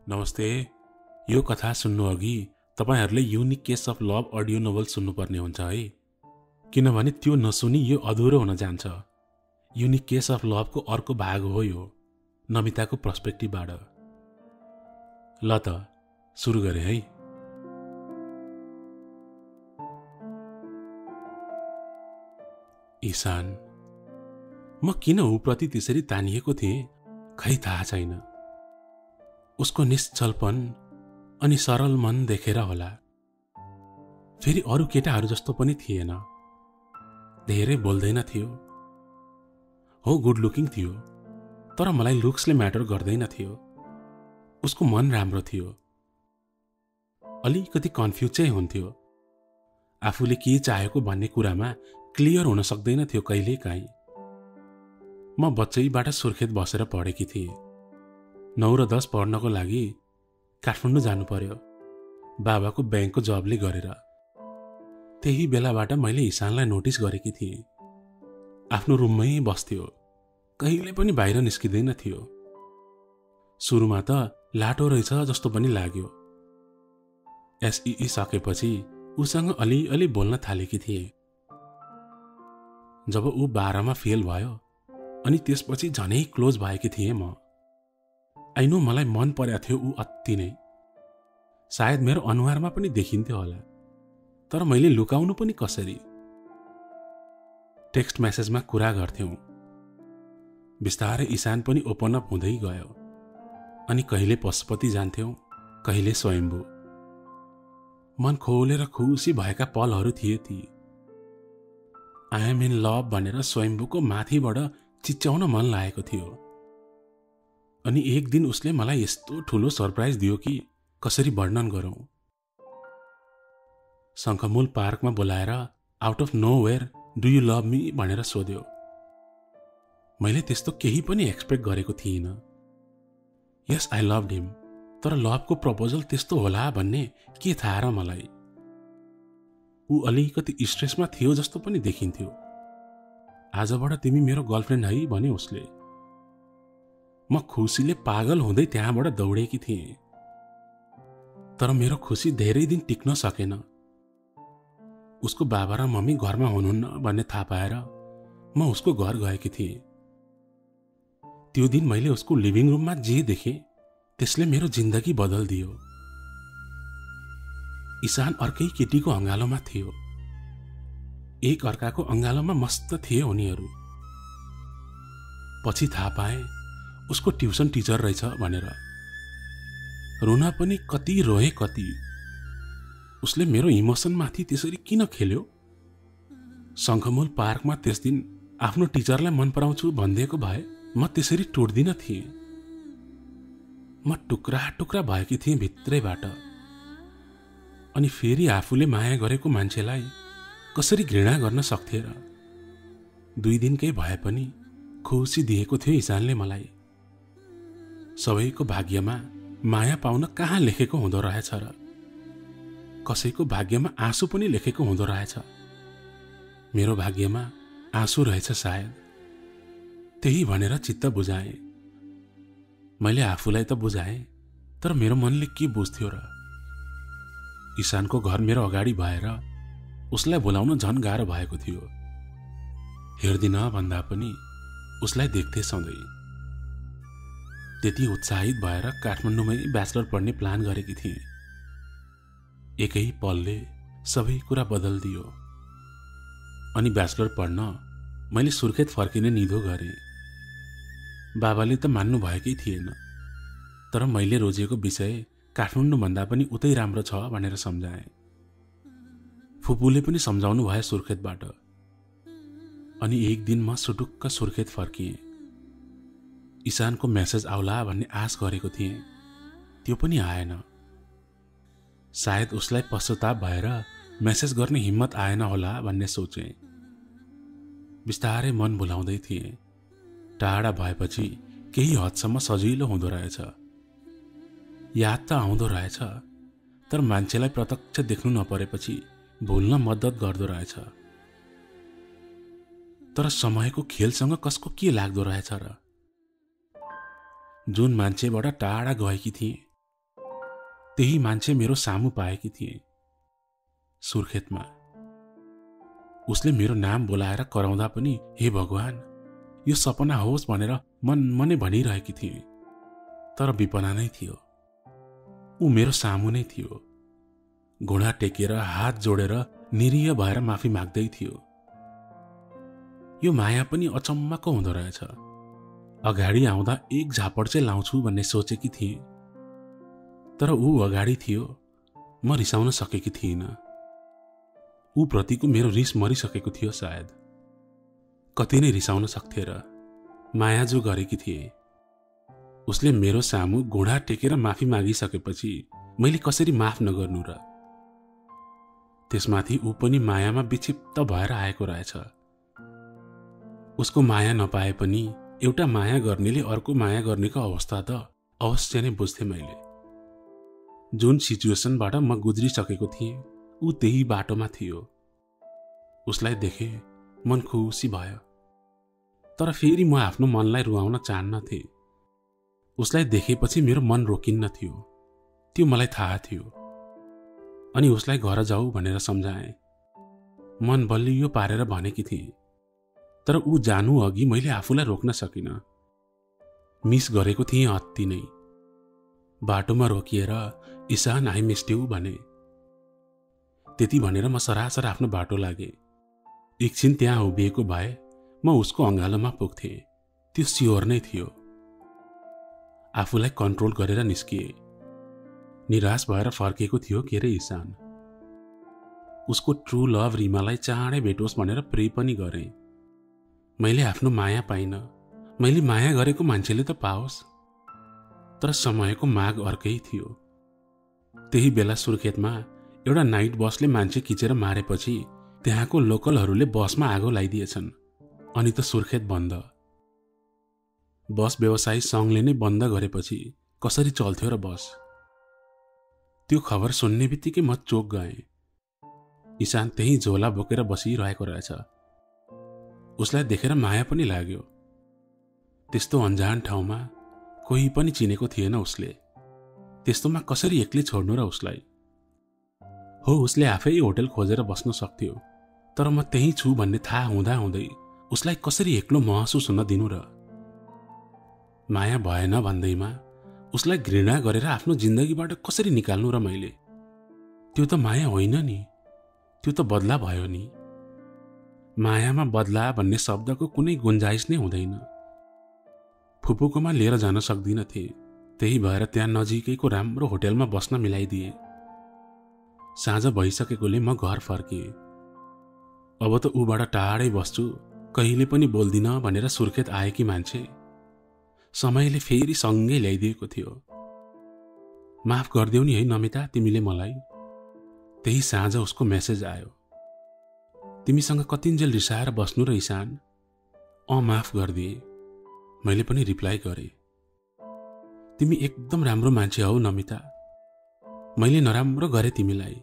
नमस्ते। यो कथा सुन्नु अघि तपाईहरूले unique case of love audio novel सुन्नुपर्ने हुन्छ है, किनभने त्यो नसुनी यो अधुरो हुन जान्छ। युनिक केस अफ लभको अर्को भाग हो यो, नमिताको पर्सपेक्टिभबाट। ल त सुरु गरे है। ईशान, म किन ऊप्रति त्यसरी तानिएको थिएँ खै थाहा छैन। उसको निश्चलपन अनि सरल मन देखेर होला। फेरि अरू केटाहरू जस्तो पनि थिएन, धेरै बोल्दैन थियो। हो, गुड लुकिङ थियो, तर मलाई लुक्सले म्याटर गर्दैन थियो। उसको मन राम्रो थियो। अलिकति कन्फ्युज चाहिँ हुन्थ्यो। आफूले के चाहेको भन्ने कुरामा क्लियर हुन सक्दैन थियो कहिलेकाहीँ। म बच्चैबाट सुर्खेत बसेर पढेकी थिएँ। 9 र 10 पढ्नको लागि काठमाडौँ जानु पर्यो, बाबाको ब्याङ्कको जबले गरेर। त्यही बेलाबाट मैले ईशानलाई नोटिस गरेकी थिएँ। आफ्नो रुममै बस्थ्यो, कहिले पनि बाहिर निस्किँदैन थियो। सुरुमा त लाटो रहेछ जस्तो पनि लाग्यो। एसईई सकेपछि उसँग अलिअलि बोल्न थालेकी थिएँ। जब ऊ 12मा फेल भयो अनि त्यसपछि झनै क्लोज भएकी थिएँ म। आइनो मलाई मन परेको थियो ऊ अति नै। सायद मेरो अनुहारमा पनि देखिन्थ्यो होला, तर मैले लुकाउनु पनि कसरी। टेक्स्ट मेसेजमा कुरा गर्थ्यौं। बिस्तारै ईशान पनि ओपन अप हुँदै गयो अनि कहिले पशुपति जान्थ्यौं, कहिले स्वयम्भू। मन खोलेर खुसी भएका पलहरू थिए ती। आई एम इन लभ भनेर स्वयम्भूको माथिबाट चिच्याउन मन लागेको थियो। अनि एक दिन उसले मलाई यस्तो ठुलो सरप्राइज दियो कि कसरी वर्णन गरौं। शङ्खमूल पार्कमा बोलाएर out of nowhere do you love me भनेर सोध्यो। मैले त्यस्तो केही पनि एक्सपेक्ट गरेको थिइनँ। यस, आई लभड हिम, तर लभको प्रपोजल त्यस्तो होला भन्ने के थाहा र मलाई। ऊ अलिकति स्ट्रेसमा थियो जस्तो पनि देखिन्थ्यो। आजबाट तिमी मेरो गर्लफ्रेन्ड है भने उसले। म खुसीले पागल हुँदै त्यहाँबाट दौडेकी थिएँ। तर मेरो खुसी धेरै दिन टिक्न सकेन। उसको बाबा र मम्मी घरमा हुनुहुन्न भन्ने थाहा पाएर म उसको घर गएकी थिएँ। त्यो दिन मैले उसको लिभिङ रुममा जे देखेँ त्यसले मेरो जिन्दगी बदल्दियो। ईशान अर्कै केटीको अँगालोमा थियो। एक अर्काको अँगालोमा मस्त थिए उनीहरू। पछि थाहा पाएँ उसको ट्युसन टिचर रहेछ भनेर। रुन पनि कति रोए कति। उसले मेरो इमोसनमाथि त्यसरी किन खेल्यो? शङ्खमूल पार्कमा त्यस दिन आफ्नो टिचरलाई मन पराउँछु भनिदिएको भए म त्यसरी टुट्दिन थिएँ। म टुक्रा टुक्रा भएकी थिएँ भित्रैबाट। अनि फेरि आफूले माया गरेको मान्छेलाई कसरी घृणा गर्न सक्थे र? 2 दिनकै भए पनि खुसी दिएको थियो ईशानले मलाई। सबैको भाग्यमा माया पाउन कहाँ लेखेको हुँदो रहेछ र? कसैको भाग्यमा आँसु पनि लेखेको हुँदो रहेछ। मेरो भाग्यमा आँसु रहेछ सायद। त्यही भनेर चित्त बुझाएँ। मैले आफूलाई त बुझाएँ, तर मेरो मनले के बुझ्थ्यो र? ईशानको घर मेरो अगाडि भएर उसलाई बोलाउन झन गाह्रो भएको थियो। हेर्दिन भन्दा पनि उसलाई देख्थे सधैँ। त्यति उत्साहित भएर काठमाडौँमै ब्याचलर पढ्ने प्लान गरेकी थिएँ। एकै पलले सबै कुरा बदल्दियो। अनि ब्याचलर पढ्न मैले सुर्खेत फर्किने निधो गरेँ। बाबाले त मान्नु भएकै थिएन, तर मैले रोजेको विषय काठमाडौँ भन्दा पनि उतै राम्रो छ भनेर सम्झाएँ। फुपूले पनि सम्झाउनु भयो सुर्खेतबाट। अनि एक दिन म सुटुक्क सुर्खेत फर्किएँ। ईशानको मेसेज आउला भन्ने आश गरेको थिएँ, त्यो पनि आएन। सायद उसलाई पश्चाताप भएर मेसेज गर्ने हिम्मत आएन होला भन्ने सोचेँ। बिस्तारै मन भुलाउँदै थिएँ। टाढा भएपछि केही हदसम्म सजिलो हुँदो रहेछ। याद त आउँदो रहेछ, तर मान्छेलाई प्रत्यक्ष देख्नु नपरेपछि भुल्न मद्दत गर्दो रहेछ। तर समयको खेलसँग कसको के लाग्दो रहेछ र? जुन मान्छेबाट टाढा गएकी थिएँ त्यही मान्छे मेरो सामु पाएकी थिए। सुर्खेतमा उसले मेरो नाम बोलाएर कराउँदा पनि हे भगवान, यो सपना होस् भनेर मनै भनिरहेकी थिए। तर विपना नै थियो। ऊ मेरो सामु नै थियो। घुँडा टेकेर हात जोडेर निरीह भएर माफी माग्दै थियो। यो माया पनि अचम्मको हुँदो रहेछ। अगाडि आउँदा एक झापड चाहिँ लाउँछु भन्ने सोचेकी थिए, तर ऊ अगाडि थियो। म रिसाउन सकेकी थिइनँ। ऊ प्रतिको मेरो रिस मरिसकेको थियो सायद। कति नै रिसाउन सक्थे र। माया जो गरेकी थिए, उसले मेरो सामु घुँडा टेकेर माफी मागिसकेपछि मैले कसरी माफ नगर्नु र। त्यसमाथि ऊ पनि मायामा विक्षिप्त भएर आएको रहेछ। उसको माया नपाए पनि एउटा माया गर्नेले अर्को माया गर्नेको अवस्था त अवश्य नै बुझ्थे मैले। जुन सिचुएसनबाट म गुज्रिसकेको थिएँ, ऊ त्यही बाटोमा थियो। उसलाई देखे मन खुसी भयो। तर फेरि म आफ्नो मनलाई रुवाउन चाहन्नथे। उसलाई देखेपछि मेरो मन रोकिन्न थियो, त्यो मलाई थाहा थियो। अनि उसलाई घर जाऊ भनेर सम्झाएँ। मन बलियो पारेर भनेकी थिएँ, तर ऊ जानु अघि मैले आफूलाई रोक्न सकिनँ। मिस गरेको थिएँ अति नै। बाटोमा रोकिएर ईशान आई मिस्ड यू भने। त्यति भनेर म सरासर आफ्नो बाटो लागे। एकछिन त्यहाँ उभिएको भए म उसको अँगालोमा पुग्थेँ। त्यो स्योर नै थियो। आफूलाई कन्ट्रोल गरेर निस्किए। निराश भएर फर्केको थियो के रे ईशान। उसको ट्रु लभ रिमालाई चाँडै भेटोस् भनेर प्रे पनि गरेँ। मैले आफ्नो माया पाइनँ। मैले माया गरेको मान्छेले त पाओस्। तर समयको माग अर्कै थियो। त्यही बेला सुर्खेतमा एउटा नाइट बसले मान्छे खिचेर मारेपछि त्यहाँको लोकलहरूले बसमा आगो लगाइदिएछन्। अनि त सुर्खेत बन्द। बस व्यवसायी सङ्घले नै बन्द गरेपछि कसरी चल्थ्यो र बस। त्यो खबर सुन्ने बित्तिकै म चोक गएँ। ईशान त्यही झोला बोकेर बसिरहेको रहेछ। उसलाई देखेर माया पनि लाग्यो। त्यस्तो अन्जान ठाउँमा कोही पनि चिनेको थिएन उसले। त्यस्तोमा कसरी एक्लै छोड्नु र उसलाई। हो, उसले आफै होटल खोजेर बस्न सक्थ्यो, तर म त्यही छु भन्ने थाहा हुँदा हुँदै उसलाई कसरी एक्लो महसुस हुन दिनु र। माया भएन भन्दैमा उसलाई घृणा गरेर आफ्नो जिन्दगीबाट कसरी निकाल्नु र मैले। त्यो त माया होइन नि, त्यो त बदला भयो नि। मायामा बदला भन्ने शब्दको कुनै गुन्जाइस नै हुँदैन। फुपूकोमा लिएर जान सक्दिनथे। त्यही भएर त्यहाँ नजिकैको राम्रो होटलमा बस्न मिलाइदिए। साँझ भइसकेकोले म घर फर्किएँ। अब त ऊबाट टाढै बस्छु, कहिले पनि बोल्दिन भनेर सुर्खेत आएकी मान्छे समयले फेरि सँगै ल्याइदिएको थियो। माफ गरिदेऊ नि है नमिता तिमीले मलाई। त्यही साँझ उसको मेसेज आयो। तिमीसँग कतिन्जेल रिसाएर बस्नु र ईशान। माफ गरिदिए। मैले पनि रिप्लाई गरेँ। तिमी एकदम राम्रो मान्छे हौ नमिता। मैले नराम्रो गरेँ तिमीलाई।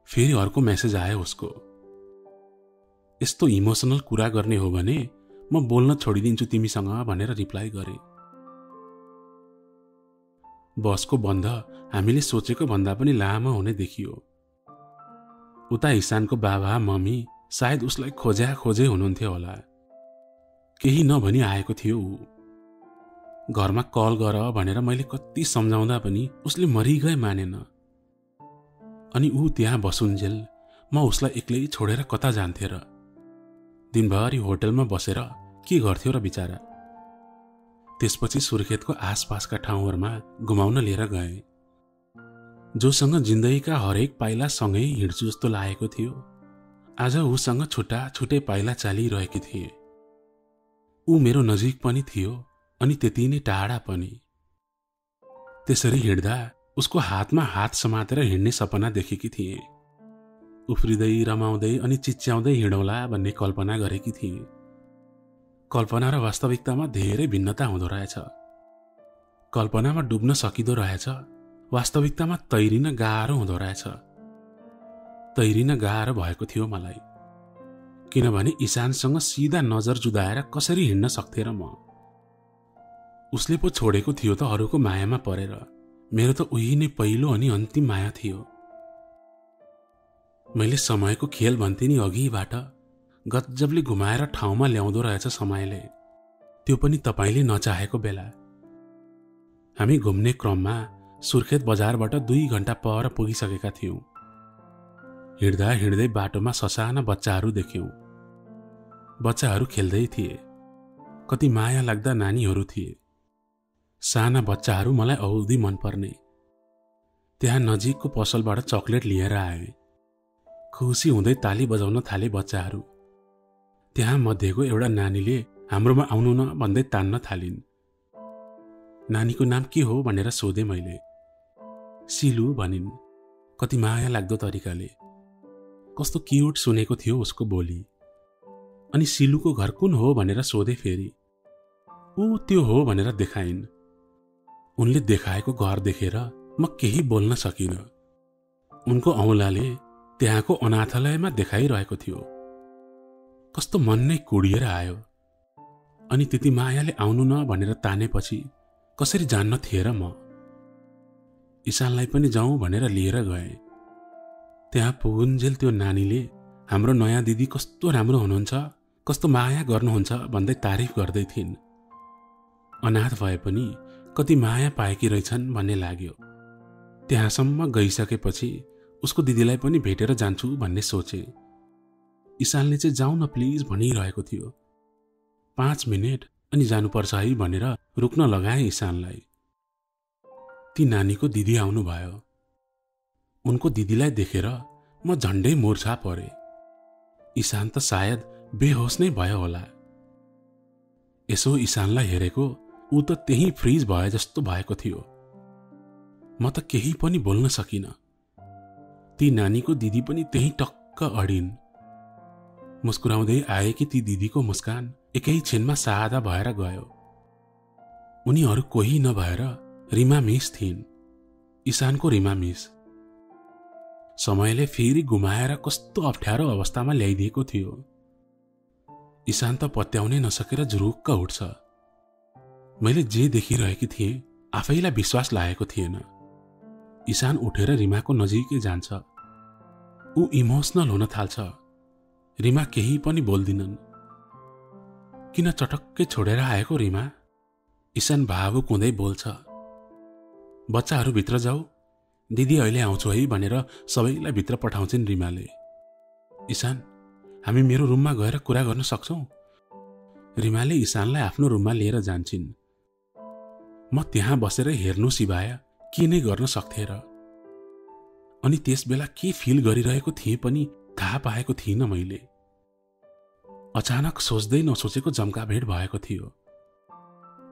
फेरि अर्को मेसेज आयो उसको। यस्तो इमोसनल कुरा गर्ने हो भने म बोल्न छोडिदिन्छु तिमीसँग भनेर रिप्लाई गरेँ। बसको बन्द हामीले सोचेको भन्दा पनि लामो हुने देखियो। उता ईशानको बाबा मम्मी सायद उसलाई खोजे हुनुहुन्थ्यो होला। केही नभनी आएको थियो ऊ। घरमा कल गर भनेर मैले कति सम्झाउँदा पनि उसले मरिगए मानेन। अनि ऊ त्यहाँ बसुन्जेल म उसलाई एक्लै छोडेर कता जान्थे र। दिनभरि होटलमा बसेर के गर्थ्यो र बिचारा। त्यसपछि सुर्खेतको आसपासका ठाउँहरूमा घुमाउन लिएर गए। जोसँग जिन्दगीका हरेक पाइला सँगै हिँड्छु जस्तो लागेको थियो, आज उसँग छुट्टा छुट्टै पाइला चालिरहेकी थिए। ऊ मेरो नजिक पनि थियो अनि त्यति नै टाढा पनि। त्यसरी हिँड्दा उसको हातमा हात समातेर हिँड्ने सपना देखेकी थिए। उफ्रिँदै रमाउँदै अनि चिच्याउँदै हिँडौला भन्ने कल्पना गरेकी थिए। कल्पना र वास्तविकतामा धेरै भिन्नता हुँदो रहेछ। कल्पनामा डुब्न सकिँदो रहेछ, वास्तविकतामा तैरिन गाह्रो हुँदो रहेछ। तैरिन गाह्रो भएको थियो मलाई, किनभने ईशानसँग सिधा नजर जुदाएर कसरी हिँड्न सक्थे र म। उसले पो छोडेको थियो त अरूको मायामा परेर। मेरो त उही नै पहिलो अनि अन्तिम माया थियो। मैले समयको खेल भन्थे नि अघिबाट, गजबले घुमाएर ठाउँमा ल्याउँदो रहेछ समयले, त्यो पनि तपाईले नचाहेको बेला। हामी घुम्ने क्रममा सुर्खेत बजारबाट 2 घण्टा पर पुगिसकेका थियौं। हिँड्दा हिँड्दै बाटोमा ससाना बच्चाहरू देख्यौं। बच्चाहरू खेल्दै थिए, कति माया लाग्दा नानीहरू थिए। साना बच्चाहरू मलाई औधी मन पर्ने। त्यहाँ नजिकको पसलबाट चकलेट लिएर आए। खुसी हुँदै ताली बजाउन थाले बच्चाहरू। त्यहाँ मध्येको एउटा नानीले हाम्रोमा आउनु न भन्दै तान्न थालिन्। नानीको नाम के हो भनेर सोधे मैले। सिलु भनिन्, कति माया लाग्दो तरिकाले। कस्तो क्युट सुनेको थियो उसको बोली। अनि सिलुको घर कुन हो भनेर सोधे फेरि। ऊ त्यो हो भनेर देखाइन्। उनले देखाएको घर देखेर म केही बोल्न सकिन। उनको औँलाले त्यहाँको अनाथालयमा देखाइरहेको थियो। कस्तो मन नै कुडिएर आयो। अनि त्यति मायाले आउनु न भनेर तानेपछि कसरी जान्न थिए र म। ईशानलाई पनि जाउँ भनेर लिएर गए। त्यहाँ पुगुन्जेल त्यो नानीले हाम्रो नयाँ दिदी कस्तो राम्रो हुनुहुन्छ, कस्तो माया गर्नुहुन्छ भन्दै तारिफ गर्दै थिइन्। अनाथ भए पनि कति माया पाएकी रहेछन् भन्ने लाग्यो। त्यहाँसम्म गइसकेपछि उसको दिदीलाई पनि भेटेर जान्छु भन्ने सोचे। ईशानले चाहिँ जाउँ न प्लिज भनिरहेको थियो। 5 मिनेट अनि जानुपर्छ है भनेर रुक्न लगाए ईशानलाई। ती नानीको दिदी आउनुभयो। उनको दिदीलाई देखेर म झन्डै मूर्छा परे। ईशान त सायद बेहोस नै भयो होला। यसो ईशानलाई हेरेको ऊ त त्यही फ्रिज भए जस्तो भएको थियो। म त केही पनि बोल्न सकिन। ती नानीको दिदी पनि त्यही टक्क अडिन्। मुस्कुराउँदै आए कि ती दिदीको मुस्कान एकै छिनमा सादा भएर गयो। उनीहरू कोही नभएर रिमा मिस थिइन्, ईशानको रिमा मिस। समयले फेरि घुमाएर कस्तो अप्ठ्यारो अवस्थामा ल्याइदिएको थियो। ईशान त पत्याउनै नसकेर जुरुक्क उठ्छ। मैले जे देखिरहेकी थिएँ आफैलाई विश्वास लागेको थिएन। ईशान उठेर रिमाको नजिकै जान्छ। ऊ इमोसनल हुन थाल्छ। रिमा केही पनि बोल्दिनन्। किन चटक्कै छोडेर आएको रिमा? ईशान भावुक हुँदै बोल्छ। बच्चाहरू भित्र जाऊ, दिदी अहिले आउँछु है भनेर सबैलाई भित्र पठाउँछिन् रिमाले। ईशान, हामी मेरो रुममा गएर कुरा गर्न सक्छौं? रिमाले ईशानलाई आफ्नो रुममा लिएर जान्छिन्। म त्यहाँ बसेर हेर्नु सिवाय के नै गर्न सक्थे र? अनि त्यस बेला के फिल गरिरहेको थिएँ पनि थाहा पाएको थिइनँ मैले। अचानक सोच्दै नसोचेको जम्का भेट भएको थियो।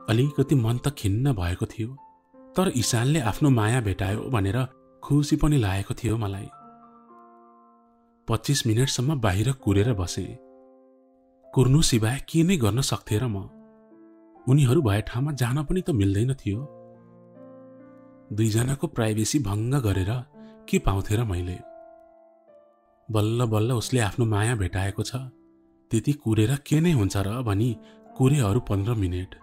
अलिकति मन त खिन्न भएको थियो, तर ईशानले आफ्नो माया भेटायो भनेर खुसी पनि लागेको थियो मलाई। 25 मिनेटसम्म बाहिर कुरेर बसे। कुर्नु सिवाय के नै गर्न सक्थे र म? उनीहरू भए ठाउँमा जान पनि त मिल्दैन थियो। दुईजनाको प्राइभेसी भङ्ग गरेर के पाउँथे र मैले? बल्ल बल्ल उसले आफ्नो माया भेटाएको छ, त्यति कुरेर के नै हुन्छ र भनी कुरे अरू 15 मिनेट।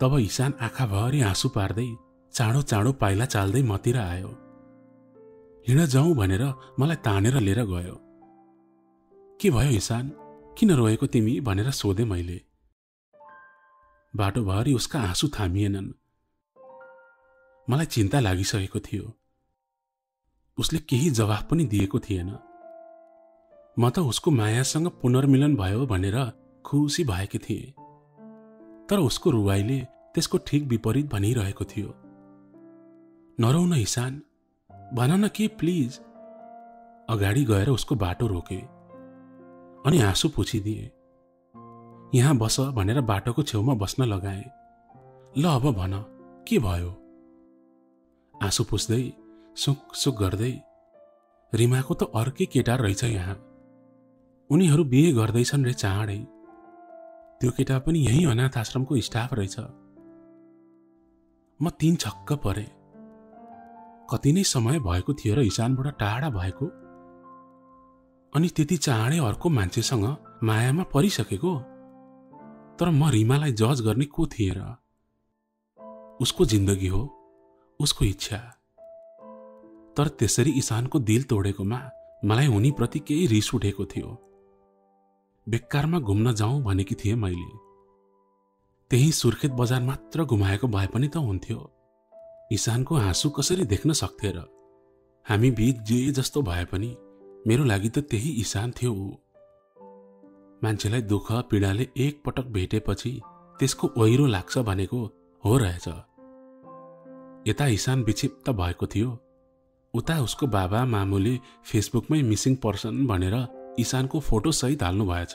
तब ईशान आँखाभरि आँसु पार्दै चाँडो चाँडो पाइला चाल्दै मतिर आयो। हिँड जाउँ भनेर मलाई तानेर लिएर गयो। के भयो ईशान, किन रोएको तिमी भनेर सोधे मैले। बाटोभरि उसका आँसु थामिएनन्। मलाई चिन्ता लागिसकेको थियो। उसले केही जवाफ पनि दिएको थिएन। म त उसको मायासँग पुनर्मिलन भयो भनेर खुसी भएकी थिएँ, तर उसको रुवाईले त्यसको ठिक विपरीत भनिरहेको थियो। नरौ न ईशान, भन न के प्लिज। अगाडि गएर उसको बाटो रोके अनि आँसु पुछिदिए। यहाँ बस भनेर बाटोको छेउमा बस्न लगाए। ल अब भन, के भयो? आँसु पुछ्दै सुक सुक गर्दै, रिमाको त अर्कै केटा रहेछ यहाँ। उनीहरू बिहे गर्दैछन् रे चाँडै। त्यो केटा पनि यही अनाथ आश्रमको स्टाफ रहेछ। म 3 छक्क परे। कति नै समय भएको थियो र ईशानबाट टाढा भएको, अनि त्यति चाँडै अर्को मान्छेसँग मायामा परिसकेको। तर म रिमालाई जज गर्ने को थिएँ र? उसको जिन्दगी हो, उसको इच्छा। तर त्यसरी ईशानको दिल तोडेकोमा मलाई उनीप्रति केही रिस उठेको थियो। बेकारमा घुम्न जाउँ भनेकी थिएँ मैले। त्यही सुर्खेत बजार मात्र घुमाएको भए पनि त हुन्थ्यो। ईशानको हाँसु कसरी देख्न सक्थे र? हामी बीच जे जस्तो भए पनि मेरो लागि त त्यही ईशान थियो ऊ। मान्छेलाई दुःख पीडाले एक पटक भेटेपछि त्यसको ओहिरो लाग्छ भनेको हो रहेछ। यता ईशान विक्षिप्त भएको थियो, उता उसको बाबा मामुले फेसबुकमै मिसिङ पर्सन भनेर ईशानको फोटो सहित हाल्नु भएछ।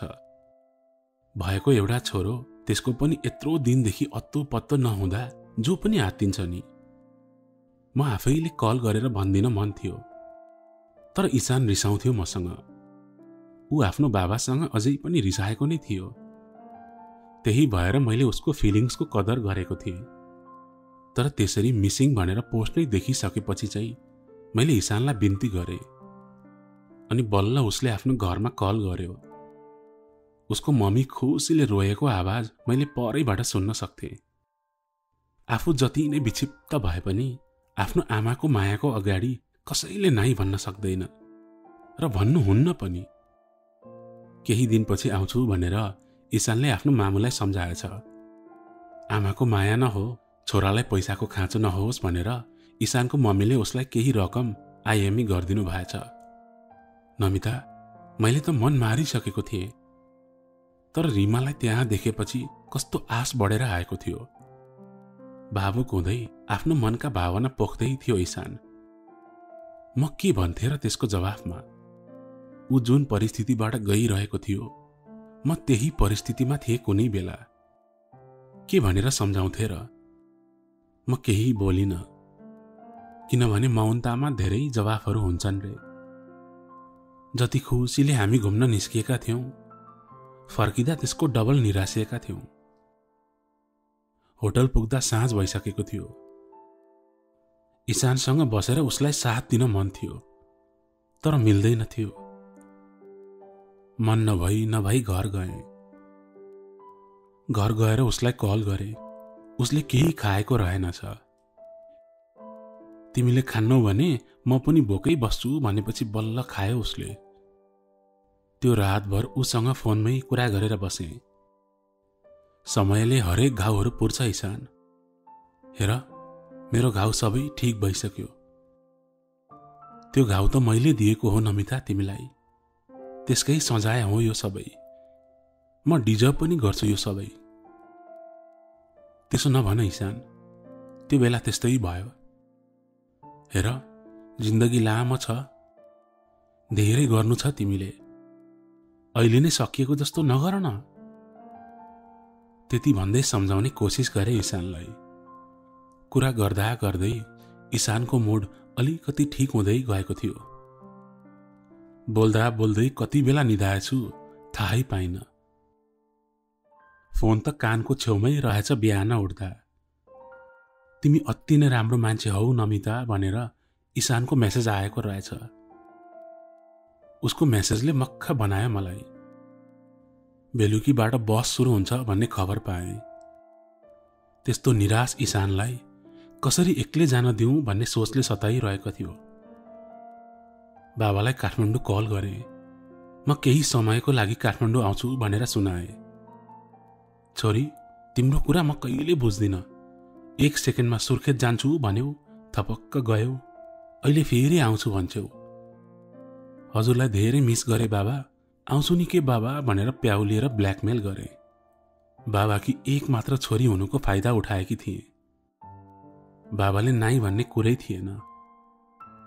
भएको एउटा छोरो, त्यसको पनि यत्रो दिनदेखि अत्तो पत्तो नहुँदा जो पनि आत्तिन्छ नि। म आफैले कल गरेर भनिदिन मन थियो, तर ईशान रिसाउँथ्यो मसँग। ऊ आफ्नो बाबासँग अझै पनि रिसाएको नै थियो। त्यही भएर मैले उसको फिलिङ्सको कदर गरेको थिएँ। तर त्यसरी मिसिङ भनेर पोस्ट नै देखिसकेपछि चाहिँ मैले ईशानलाई बिन्ती गरेँ। अनि बल्ल उसले आफ्नो घरमा कल गर्यो। उसको मम्मी खुसीले रोएको आवाज मैले परैबाट सुन्न सक्थेँ। आफू जति नै विक्षिप्त भए पनि आफ्नो आमाको मायाको अगाडि कसैले नाइ भन्न सक्दैन र भन्नुहुन्न पनि। केही दिनपछि आउँछु भनेर ईशानले आफ्नो मामुलाई सम्झाएछ। आमाको माया नहो, छोरालाई पैसाको खाँचो नहोस् भनेर ईशानको मम्मीले उसलाई केही रकम आइएमई गरिदिनु भएछ। नमिता, मैले त मन मारिसकेको थिएँ, तर रिमालाई त्यहाँ देखेपछि कस्तो आश बढेर आएको थियो। भावुक हुँदै आफ्नो मनका भावना पोख्दै थियो ईशान। म के भन्थे र त्यसको जवाफमा? ऊ जुन परिस्थितिबाट गइरहेको थियो, म त्यही परिस्थितिमा थिएँ कुनै बेला। के भनेर सम्झाउँथे र? म केही बोलिन, किनभने मौनतामा धेरै जवाफहरू हुन्छन् रे। जति खुसीले हामी घुम्न निस्किएका थियौं, फर्किँदा त्यसको डबल निराशिएका थियौं। होटल पुग्दा साँझ भइसकेको थियो। ईशानसँग बसेर उसलाई साथ दिन मन थियो, तर मिल्दैन थियो। मन नभई घर गएँ। घर गएर उसलाई कल गरेँ। उसले केही खाएको रहेनछ। तिमीले खान्नौ भने म पनि भोकै बस्छु भनेपछि बल्ल खायो उसले। त्यो रातभर उसँग फोनमै कुरा गरेर बसेँ। समयले हरेक घाउहरू पुर्छ ईशान। हेर, मेरो घाउ सबै ठिक भइसक्यो। त्यो घाउ त मैले दिएको हो नमिता तिमीलाई। त्यसकै सजाय हो यो सबै। म डिजर्भ पनि गर्छु यो सबै। त्यसो नभन ईशान, त्यो बेला त्यस्तै भयो। हेर, जिन्दगी लामो छ, धेरै गर्नु छ तिमीले। अहिले नै सकिएको जस्तो नगर न। त्यति भन्दै सम्झाउने कोसिस गरे ईशानलाई। कुरा गर्दा गर्दै ईशानको मुड अलिकति ठिक हुँदै गएको थियो। बोल्दा बोल्दै कति बेला निधाएछु थाहै पाइन। फोन त कानको छेउमै रहेछ बिहान उठ्दा। तिमी अति नै राम्रो मान्छे हौ नमिता भनेर ईशानको मेसेज आएको रहेछ। उसको मेसेजले मक्ख बनायो मलाई। बेलुकीबाट बस सुरु हुन्छ भन्ने खबर पाएँ। त्यस्तो निराश ईशानलाई कसरी एक्लै जान दिउँ भन्ने सोचले सताइरहेको थियो। बाबालाई काठमाडौँ कल गरेँ। म केही समयको लागि काठमाडौँ आउँछु भनेर सुनाए। छोरी, तिम्रो कुरा म कहिले बुझ्दिन। 1 सेकेन्डमा सुर्खेत जान्छु भन्यौ, थपक्क गयौ, अहिले फेरि आउँछु भन्छौ। हजुरलाई धेरै मिस गरे बाबा, आउँछु नि के बाबा भनेर प्याउलिएर ब्ल्याकमेल गरे। बाबाकी एक मात्र छोरी हुनुको फाइदा उठाएकी थिए। बाबाले नाइ भन्ने कुरै थिएन।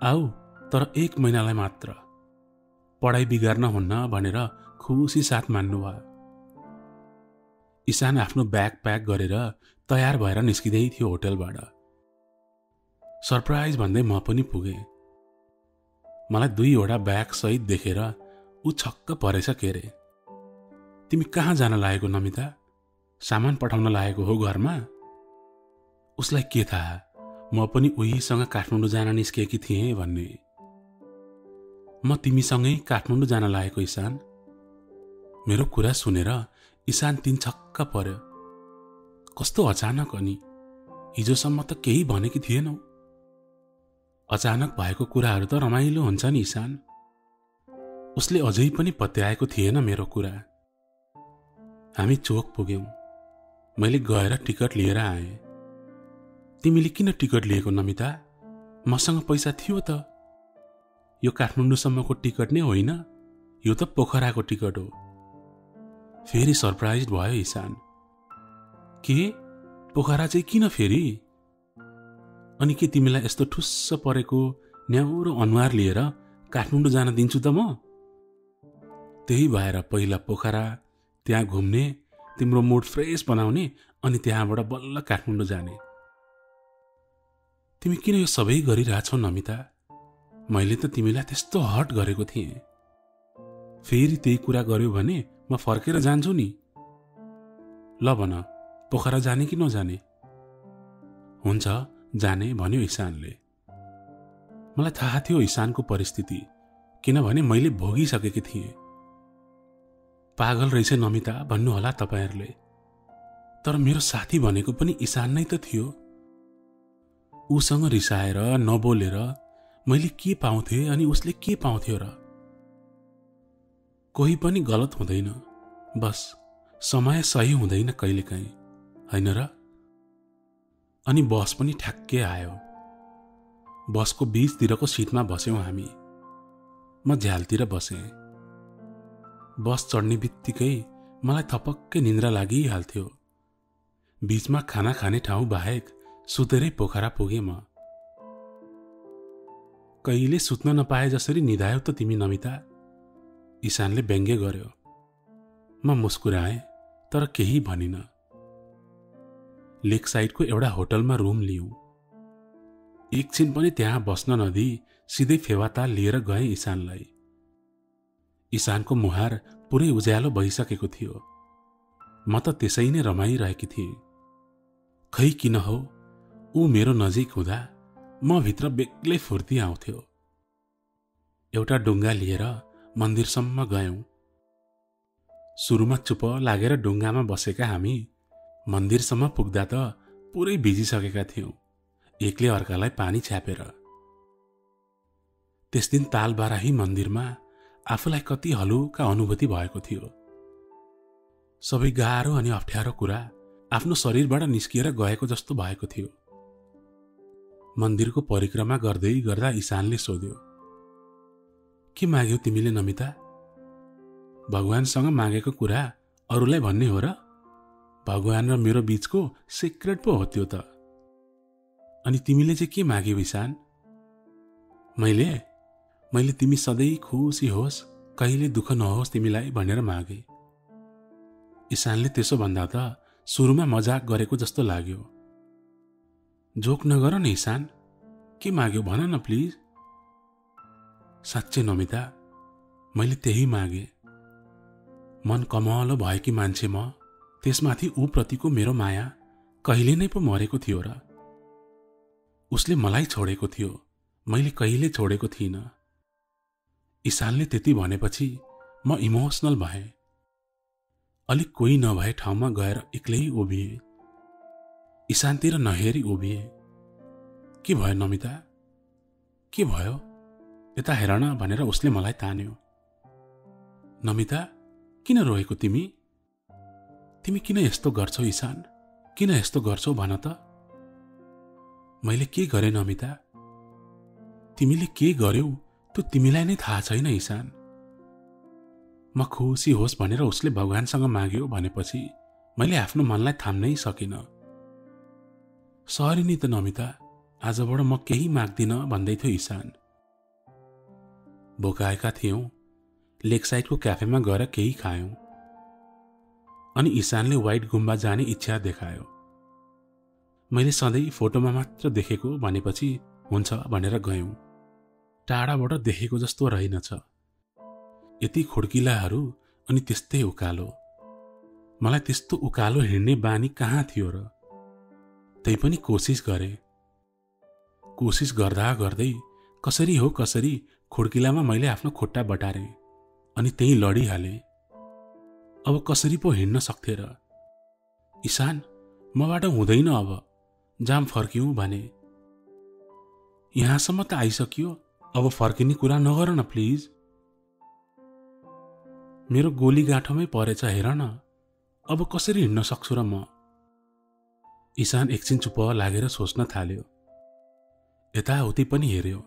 आऊ, तर 1 महिनालाई मात्र। पढाइ बिगार्न हुन्न भनेर खुसी साथ मान्नुभयो। ईशान आफ्नो ब्याग प्याक गरेर तयार भएर निस्किँदै थियो होटलबाट। सरप्राइज भन्दै म पनि पुगेँ। मलाई 2वटा ब्याग सहित देखेर ऊ छक्क परेछ के रे। तिमी कहाँ जान लागेको नमिता? सामान पठाउन लागेको हो घरमा? उसलाई के थाहा म पनि उहीसँग काठमाडौँ जान निस्केकी थिएँ भन्ने। म तिमीसँगै काठमाडौँ जान लागेको ईशान। मेरो कुरा सुनेर ईशान 3 छक्क पर्यो। कस्तो अचानक अनि? हिजोसम्म त केही भनेकी थिएनौ। अचानक भएको कुराहरू त रमाइलो हुन्छ नि ईशान। उसले अझै पनि पत्याएको थिएन मेरो कुरा। हामी चोक पुग्यौं। मैले गएर टिकट लिएर आएँ। तिमीले किन टिकट लिएको नमिता? मसँग पैसा थियो त। यो काठमाडौँसम्मको टिकट नै होइन, यो त पोखराको टिकट हो। फेरि सरप्राइज भयो ईशान। के पोखरा चाहिँ किन फेरि? अनि के तिमीलाई यस्तो ठुस्स परेको न्याउरो अनुहार लिएर काठमाडौँ जान दिन्छु त म? त्यही भएर पहिला पोखरा, त्यहाँ घुम्ने, तिम्रो मुड फ्रेस बनाउने, अनि त्यहाँबाट बल्ल काठमाडौँ जाने। तिमी किन यो सबै गरिरहेछौ नमिता? मैले त तिमीलाई त्यस्तो हट गरेको थिएँ। फेरि त्यही कुरा गर्यो भने म फर्केर जान्छु नि। ल भन, पोखरा जाने कि नजाने? हुन्छ जाने भन्यो ईशानले। मलाई थाहा थियो ईशानको परिस्थिति, किनभने मैले भोगिसकेकी थिएँ। पागल रहेछ नमिता भन्नुहोला तपाईहरूले, तर मेरो साथी भनेको पनि ईशान नै त थियो। उसँग रिसाएर नबोलेर मैले के पाउँथे अनि उसले के पाउँथ्यो र? कोही पनि गलत हुँदैन, बस समय सही हुँदैन कहिलेकाहीँ, होइन र? अनि बस पनि ठ्याक्कै आयो। बसको बीचतिरको सिटमा बस्यौं हामी। म झ्यालतिर बसेँ। बस चढ्ने बित्तिकै मलाई थपक्कै निन्द्रा लागिहाल्थ्यो। बीचमा खाना खाने ठाउँ बाहेक सुतेरै पोखरा पुगे म। कहिले सुत्न नपाए जसरी निधायौ त तिमी नमिता? ईशानले व्यङ्ग्य गर्यो। म मुस्कुराएँ, तर केही भनिन। लेक साइडको एउटा होटलमा रुम लियौं। एकछिन पनि त्यहाँ बस्न नदिई सिधै फेवाताल लिएर गएँ ईशानलाई। ईशानको मुहार पुरै उज्यालो भइसकेको थियो। म त त्यसै नै रमाइरहेकी थिएँ। खै किन हो, ऊ मेरो नजिक हुँदा म भित्र बेग्लै फुर्ती आउँथ्यो। एउटा डुङ्गा लिएर मन्दिरसम्म गयौं। सुरुमा चुप लागेर डुङ्गामा बसेका हामी मन्दिरसम्म पुग्दा त पुरै भिजिसकेका थियौं, एकले अर्कालाई पानी छ्यापेर। त्यस दिन तालबाराही मन्दिरमा आफूलाई कति हलुका अनुभूति भएको थियो। सबै गाह्रो अनि अप्ठ्यारो कुरा आफ्नो शरीरबाट निस्किएर गएको जस्तो भएको थियो। मन्दिरको परिक्रमा गर्दै गर्दा ईशानले सोध्यो, के माग्यौ तिमीले नमिता? भगवानसँग मागेको कुरा अरूलाई भन्ने हो र? भगवान र मेरो बीचको सिक्रेट पो हो त्यो त। अनि तिमीले चाहिँ के माग्यौ ईशान? मैले तिमी सधैँ खुसी होस्, कहिले दुःख नहोस् तिमीलाई भनेर मागे। ईशानले त्यसो भन्दा त सुरुमा मजाक गरेको जस्तो लाग्यो। जोक नगर न ईशान, के माग्यौ भन न प्लिज। साँच्चै नमिता, मैले त्यही मागे। मन कमलो भएकी मान्छे म, त्यसमाथि ऊ प्रतिको मेरो माया कहिले नै पो मरेको थियो र? उसले मलाई छोडेको थियो, मैले कहिले छोडेको थिइनँ। ईशानले त्यति भनेपछि म इमोसनल भएँ। अलिक कोही नभए ठाउँमा गएर एक्लै उभिएँ। ईशानतिर नहेरी उभिएँ। के भयो नमिता? के भयो? यता हेर न भनेर उसले मलाई तान्यो। नमिता, किन रोएको तिमी? तिमी किन यस्तो गर्छौ ईशान? किन यस्तो गर्छौ भन त? मैले के गरेँ नमिता? तिमीले के गर्यौ त्यो तिमीलाई नै थाहा छैन ईशान। म खुसी होस् भनेर उसले भगवानसँग माग्यो भनेपछि मैले आफ्नो मनलाई थाम्नै सकिनँ। सरी नि त नमिता, आजबाट म केही माग्दिनँ भन्दै थियो ईशान। भोकाएका थियौं। लेक साइडको क्याफेमा गएर केही खायौं। अनि ईशानले व्हाइट गुम्बा जाने इच्छा देखायो। मैले सधैँ फोटोमा मात्र देखेको भनेपछि हुन्छ भनेर गयौं। टाढाबाट देखेको जस्तो रहेनछ। यति खुड्किलाहरू अनि त्यस्तै उकालो। मलाई त्यस्तो उकालो हिँड्ने बानी कहाँ थियो र? तै पनि कोसिस गरे। कोसिस गर्दा गर्दै कसरी हो कसरी खुड्किलामा मैले आफ्नो खुट्टा बटारेँ अनि त्यही लडिहालेँ। अब कसरी पो हिँड्न सक्थे र? ईशान, मबाट हुँदैन अब, जाम फर्क्यौं भने। यहाँसम्म त आइसकियो, अब फर्किने कुरा नगर न प्लिज। मेरो गोली गाँठोमै परेछ हेर न, अब कसरी हिँड्न सक्छु र म? ईशान एकछिन चुप लागेर सोच्न थाल्यो। यताउति पनि हेर्यो,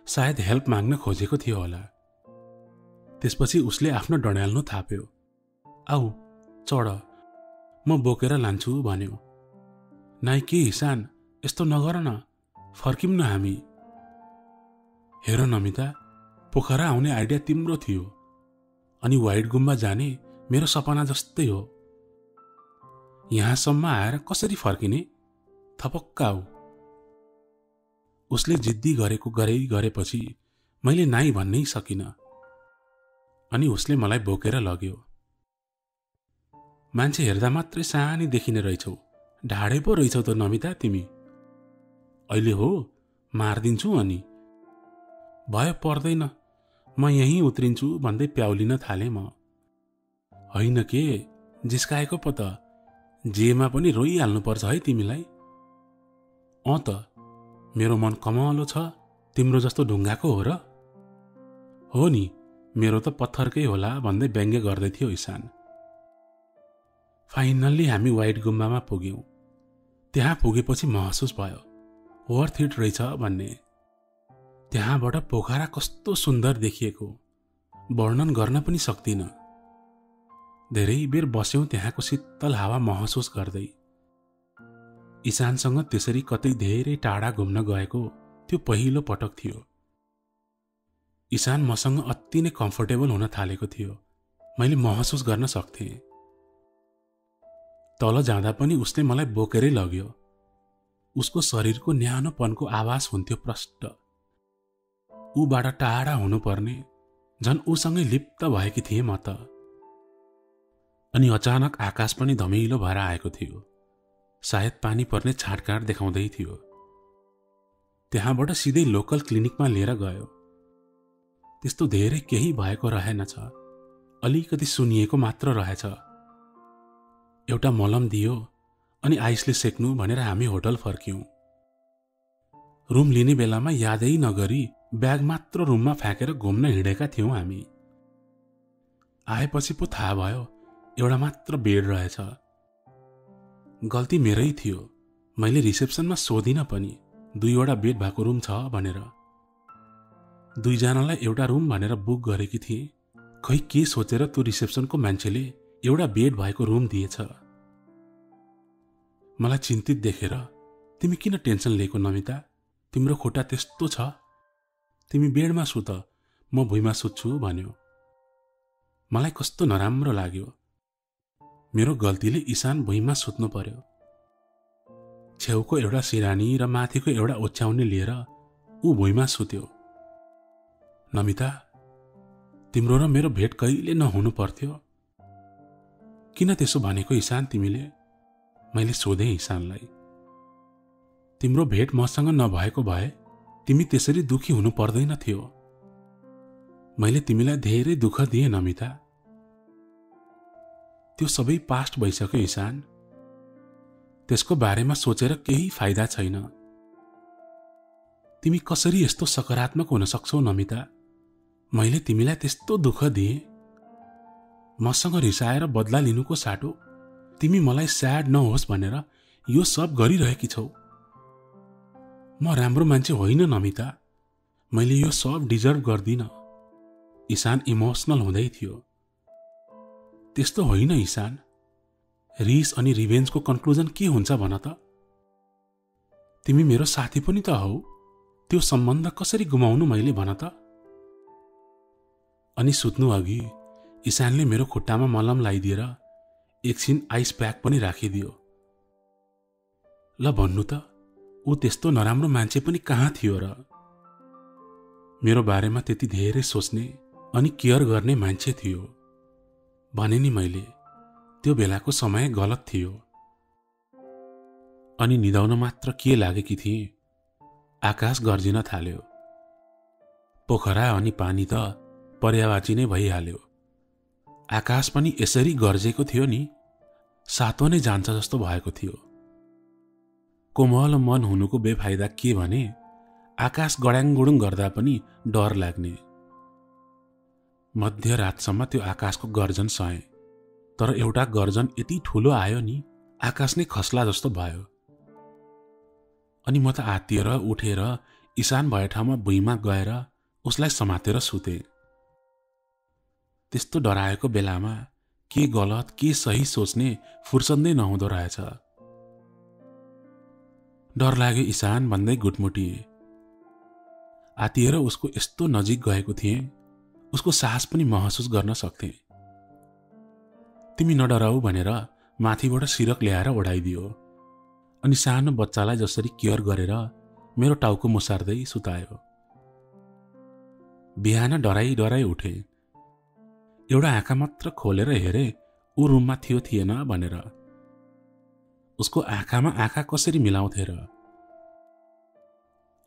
सायद हेल्प माग्न खोजेको थियो होला। त्यसपछि उसले आफ्नो डढ्याल्नु थाप्यो। आऊ चढ, म बोकेर लान्छु भन्यो। नाइ के ईशान, यस्तो नगर न, फर्किम न हामी। हेर नमिता, पोखरा आउने आइडिया तिम्रो थियो, अनि व्हाइट गुम्बा जाने मेरो सपना जस्तै हो। यहाँसम्म आएर कसरी फर्किने? थपक्क आऊ। उसले जिद्दी गरेपछि मैले नाइ भन्नै सकिन, अनि उसले मलाई बोकेर लग्यो। मान्छे हेर्दा मात्रै सानी देखिने रहेछौ, ढाडे पो रहेछौ त नमिता तिमी। अहिले हो मारिदिन्छु अनि। भयो पर्दैन, म यहीँ उत्रिन्छु भन्दै प्याउलिन थाले म। होइन के, जिस्काएको पो त, जेमा पनि रोइहाल्नुपर्छ है तिमीलाई। अँ त, मेरो मन कमलो छ, तिम्रो जस्तो ढुङ्गाको हो र? हो नि, मेरो त पत्थरकै होला भन्दै व्यङ्ग्य गर्दै थियो ईशान। फाइनल्ली हामी व्हाइट गुम्बामा पुग्यौं। त्यहाँ पुगेपछि महसुस भयो वर्थ इट रहेछ भन्ने। त्यहाँबाट पोखरा कस्तो सुन्दर देखिएको, वर्णन गर्न पनि सक्दिन। धेरै बेर बस्यौं त्यहाँको शीतल हावा महसुस गर्दै। ईशानसँग त्यसरी कतै धेरै टाढा घुम्न गएको त्यो पहिलो पटक थियो। ईशान मसँग अति नै कम्फर्टेबल हुन थालेको थियो, मैले महसुस गर्न सक्थेँ। तल जाँदा पनि उसले मलाई बोकेरै लग्यो। उसको शरीरको न्यानोपनको आवाज हुन्थ्यो प्रष्ट। ऊबाट टाढा हुनुपर्ने, झन् उसँगै लिप्त भएकी थिएँ म त। अनि अचानक आकाश पनि धमिलो भएर आएको थियो, सायद पानी पर्ने छाँटकाँट देखाउँदै थियो। त्यहाँबाट सिधै लोकल क्लिनिकमा लिएर गयो। त्यस्तो धेरै केही भएको रहेनछ, अलिकति सुनिएको मात्र रहेछ। एउटा मलम दियो अनि आइसले सेक्नु भनेर हामी होटल फर्क्यौं। रुम लिने बेलामा यादै नगरी ब्याग मात्र रुममा फ्याँकेर घुम्न हिँडेका थियौं हामी। आएपछि पो थाहा भयो एउटा मात्र बेड रहेछ। गल्ती मेरै थियो, मैले रिसेप्सनमा सोधिन पनि 2वटा बेड भएको रुम छ भनेर। 2 जनालाई एउटा रुम भनेर बुक गरेकी थिएँ, खै के सोचेर त्यो रिसेप्सनको मान्छेले एउटा बेड भएको रुम दिएछ। मलाई चिन्तित देखेर, तिमी किन टेन्सन लिएको नमिता, तिम्रो खुट्टा त्यस्तो छ, तिमी बेडमा सुत, म भुइँमा सुत्छु भन्यो। मलाई कस्तो नराम्रो लाग्यो, मेरो गल्तीले ईशान भुइँमा सुत्नु पर्यो। छेउको एउटा सिरानी र माथिको एउटा ओछ्याउने लिएर ऊ भुइँमा सुत्यो। नमिता, तिम्रो र मेरो भेट कहिले नहुनु पर्थ्यो? किन त्यसो भनेको ईशान तिमीले? मैले सोधेँ ईशानलाई। तिम्रो भेट मसँग नभएको भए तिमी त्यसरी दुखी हुनु पर्दैन थियो। मैले तिमीलाई धेरै दुःख दिएँ नमिता। त्यो सबै पास्ट भइसक्यो ईशान, त्यसको बारेमा सोचेर केही फाइदा छैन। तिमी कसरी यस्तो सकारात्मक हुन सक्छौ नमिता? मैले तिमीलाई त्यस्तो दुःख दिएँ, मसँग रिसाएर बदला लिनुको साटो तिमी मलाई स्याड नहोस् भनेर यो सब गरिरहेकी छौ। म राम्रो मान्छे होइन नमिता, मैले यो सब डिजर्भ गर्दिन। ईशान इमोसनल हुँदै थियो। त्यस्तो होइन ईशान, रिस अनि रिभेन्जको कन्क्लुजन के हुन्छ भन त? तिमी मेरो साथी पनि त हौ, त्यो सम्बन्ध कसरी गुमाउनु मैले भन त? अनि सुत्नु अघि ईशानले मेरो खुट्टामा मलम लगाइदिएर एकछिन आइस प्याक पनि राखिदियो। ल भन्नु त, ऊ त्यस्तो नराम्रो मान्छे पनि कहाँ थियो र? मेरो बारेमा त्यति धेरै सोच्ने अनि केयर गर्ने मान्छे थियो भने नि मैले। त्यो बेलाको समय गलत थियो। अनि निदाउन मात्र के लागेकी थिए, आकाश गर्जिन थाल्यो। पोखरा अनि पानी त पर्यावाची नै भइहाल्यो। आकाश पनि यसरी गर्जेको थियो नि, सातो नै जान्छ जस्तो भएको थियो। कोमल मन हुनुको बेफाइदा के भने आकाश गडाङगुडुङ गर्दा पनि डर लाग्ने। मध्यरातसम्म त्यो आकाशको गर्जन सहे, तर एउटा गर्जन यति ठुलो आयो नि आकाश नै खस्ला जस्तो भयो। अनि म त आत्तिएर उठेर ईशान भए ठाउँमा भुइँमा गएर उसलाई समातेर सुते। त्यस्तो डराएको बेलामा के गलत के सही सोच्ने फुर्सद नै नहुँदो रहेछ। डर लाग्यो ईशान भन्दै गुटमुटिए। आत्तिएर उसको यस्तो नजिक गएको थिएँ, उसको साहस पनि महसुस गर्न सक्थे। तिमी नडराऊ भनेर माथिबाट सिरक ल्याएर ओढाइदियो अनि सानो बच्चालाई जसरी केयर गरेर मेरो टाउको मुसार्दै सुतायो। बिहान डराई डराई उठे। एउटा आँखा मात्र खोलेर हेरे ऊ रुममा थियो थिएन भनेर। उसको आँखामा आँखा कसरी मिलाउँथे र।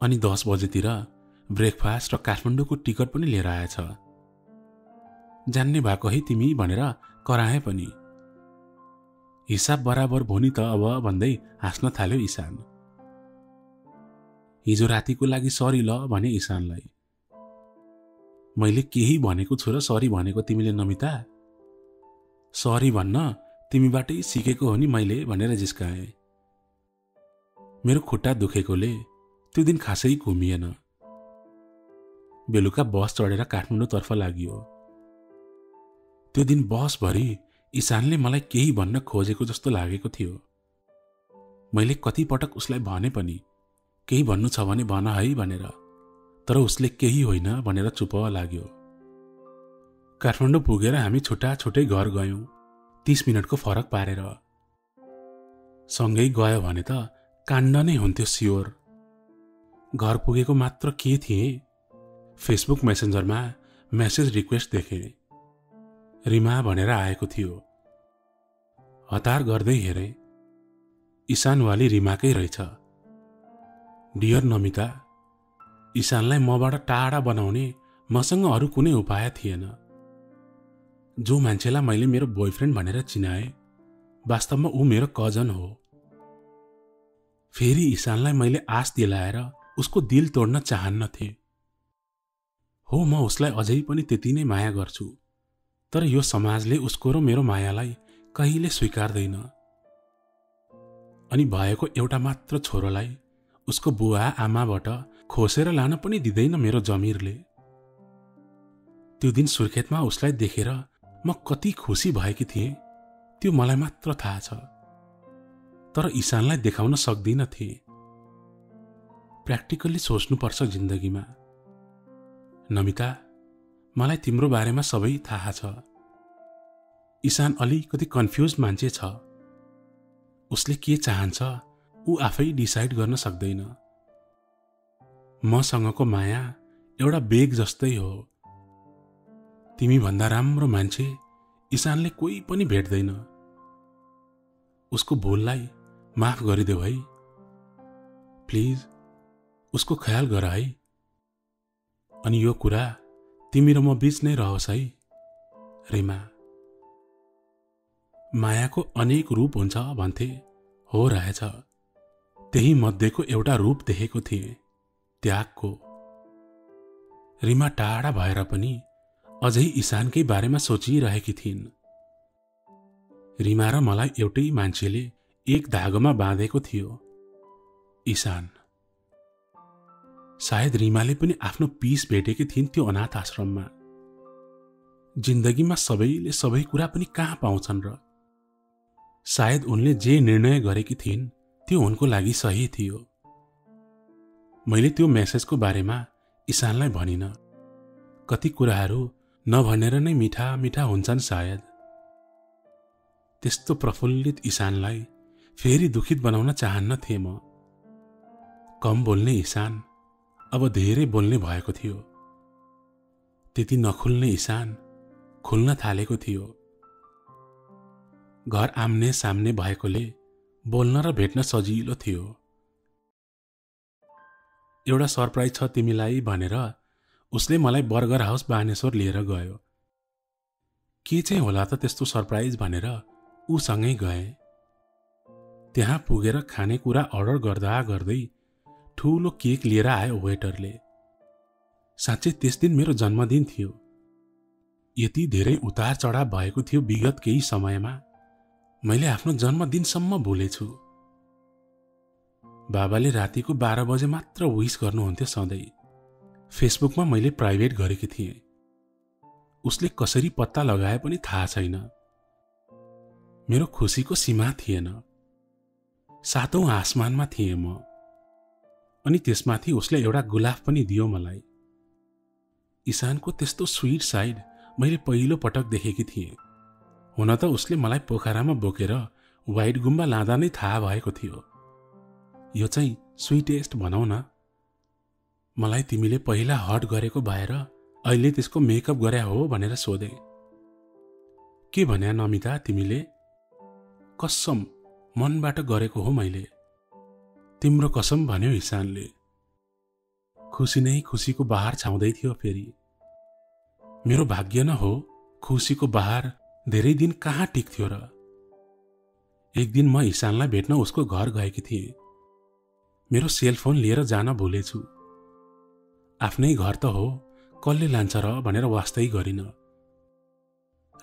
अनि 10 बजेतिर ब्रेकफास्ट र काठमाडौँको टिकट पनि लिएर आएछ। जान्ने भएको है तिमी भनेर कराए पनि। हिसाब बराबर भो नि त अब भन्दै हाँस्न थाल्यो ईशान। हिजो रातिको लागि सरी ल भने ईशानलाई। मैले केही भनेको छु र सरी भनेको तिमीले नमिता? सरी भन्न तिमीबाटै सिकेको हो नि मैले भनेर जिस्काएँ। मेरो खुट्टा दुखेकोले त्यो दिन खासै घुमिएन। बेलुका बस चढेर काठमाडौँतर्फ लाग्यो। त्यो दिन बसभरि ईशानले मलाई केही भन्न खोजेको जस्तो लागेको थियो। मैले कति पटक उसलाई भने पनि केही भन्नु छ भने भन है भनेर, तर उसले केही होइन भनेर चुप लाग्यो। काठमाडौँ पुगेर हामी छुट्टा छुट्टै घर गयौँ, 30 मिनटको फरक पारेर। सँगै गयो भने त काण्ड नै हुन्थ्यो स्योर। घर पुगेको मात्र के थिएँ, फेसबुक मेसेन्जरमा मेसेज रिक्वेस्ट देखेँ। रिमा भनेर आएको थियो। हतार गर्दै हेरे, ईशानवाली रिमाकै रहेछ। डियर नमिता, ईशानलाई मबाट टाढा बनाउने मसँग अरू कुनै उपाय थिएन। जो मान्छेलाई मैले मेरो बोयफ्रेन्ड भनेर चिनाएँ, वास्तवमा ऊ मेरो कजन हो। फेरि ईशानलाई मैले आश दिलाएर उसको दिल तोड्न चाहन्नथे। हो, म उसलाई अझै पनि त्यति नै माया गर्छु, तर यो समाजले उसको र मेरो मायालाई कहिले स्वीकार्दैन। अनि भएको एउटा मात्र छोरोलाई उसको बुवा आमाबाट खोसेर लान पनि दिँदैन मेरो जमिरले। त्यो दिन सुर्खेतमा उसलाई देखेर म कति खुसी भएकी थिएँ त्यो मलाई मात्र थाहा छ, तर ईशानलाई देखाउन सक्दिन थिएँ। प्र्याक्टिकल्ली सोच्नुपर्छ जिन्दगीमा। नमिता, मलाई तिम्रो बारेमा सबै थाहा छ। ईशान अलिकति कन्फ्युज मान्छे छ। उसले के चाहन्छ ऊ आफै डिसाइड गर्न सक्दैन। मसँगको माया एउटा बेग जस्तै हो। तिमी भन्दा राम्रो मान्छे ईशानले कोही पनि भेट्दैन। उसको भुललाई माफ गरिदेऊ है। प्लिज उसको ख्याल गर है। अनि यो कुरा तिमी र म बीच नै रहोस् है रिमा। मायाको अनेक रूप हुन्छ भन्थे, हो रहेछ। त्यही मध्येको एउटा रूप देखेको थिएँ, त्यागको। रिमा टाढा भएर पनि अझै ईशानकै बारेमा सोचिरहेकी थिइन्। रिमा र मलाई एउटै मान्छेले एक धागोमा बाँधेको थियो, ईशान। सायद रिमाले पनि आफ्नो पीस भेटेकी थिइन् त्यो अनाथ आश्रममा। जिन्दगीमा सबैले सबै कुरा पनि कहाँ पाउँछन् र। सायद उनले जे निर्णय गरेकी थिइन् त्यो उनको लागि सही थियो। मैले त्यो मेसेजको बारेमा ईशानलाई भनिन। कति कुराहरू नभनेर नै मिठा मिठा हुन्छन् सायद। त्यस्तो प्रफुल्लित ईशानलाई फेरि दुखित बनाउन चाहन्न थिएँ म। कम बोल्ने ईशान अब धेरै बोल्ने भएको थियो। त्यति नखुल्ने ईशान खुल्न थालेको थियो। घर आम्ने सामने भएकोले बोल्न र भेट्न सजिलो थियो। एउटा सरप्राइज छ तिमीलाई भनेर उसले मलाई बर्गर हाउस बानेश्वर लिएर गयो। के चाहिँ होला त त्यस्तो सरप्राइज भनेर ऊसँगै गए। त्यहाँ पुगेर खानेकुरा अर्डर गर्दा गर्दै ठूलो केक लिएर आयो वेटरले। साँच्चै त्यस दिन मेरो जन्मदिन थियो। यति धेरै उतार चढाव भएको थियो विगत केही समयमा, मैले आफ्नो जन्मदिनसम्म भुलेछु। बाबाले रातिको 12 बजे मात्र विश गर्नुहुन्थ्यो सधैँ। फेसबुकमा मैले प्राइभेट गरेकी थिएँ। उसले कसरी पत्ता लगाए पनि थाहा छैन। मेरो खुसीको सीमा थिएन। 7औं आसमानमा थिएँ म। अनि त्यसमाथि उसले एउटा गुलाफ पनि दियो मलाई। ईशानको त्यस्तो स्वीट साइड मैले पहिलो पटक देखेकी थिएँ। हुन त उसले मलाई पोखरामा बोकेर व्हाइट गुम्बा लाँदा नै थाहा भएको थियो। यो चाहिँ स्वीटेस्ट भनौ न। मलाई तिमीले पहिला हट गरेको भएर अहिले त्यसको मेकअप गर्या हो भनेर सोधे। के भन्या नमिता तिमीले? कसम मनबाट गरेको हो मैले। तिम्रो कसम भन्यो ईशानले। खुसी नै खुसीको बहार छाउँदै थियो फेरि। मेरो भाग्य न हो खुसीको बहार धेरै दिन कहाँ टिक्थ्यो र। एक दिन म ईशानलाई भेट्न उसको घर गएकी थिएँ। मेरो सेलफोन लिएर जान भुलेछु। आफ्नै घर त हो, कसले लान्छ र भनेर वास्तै गरिन।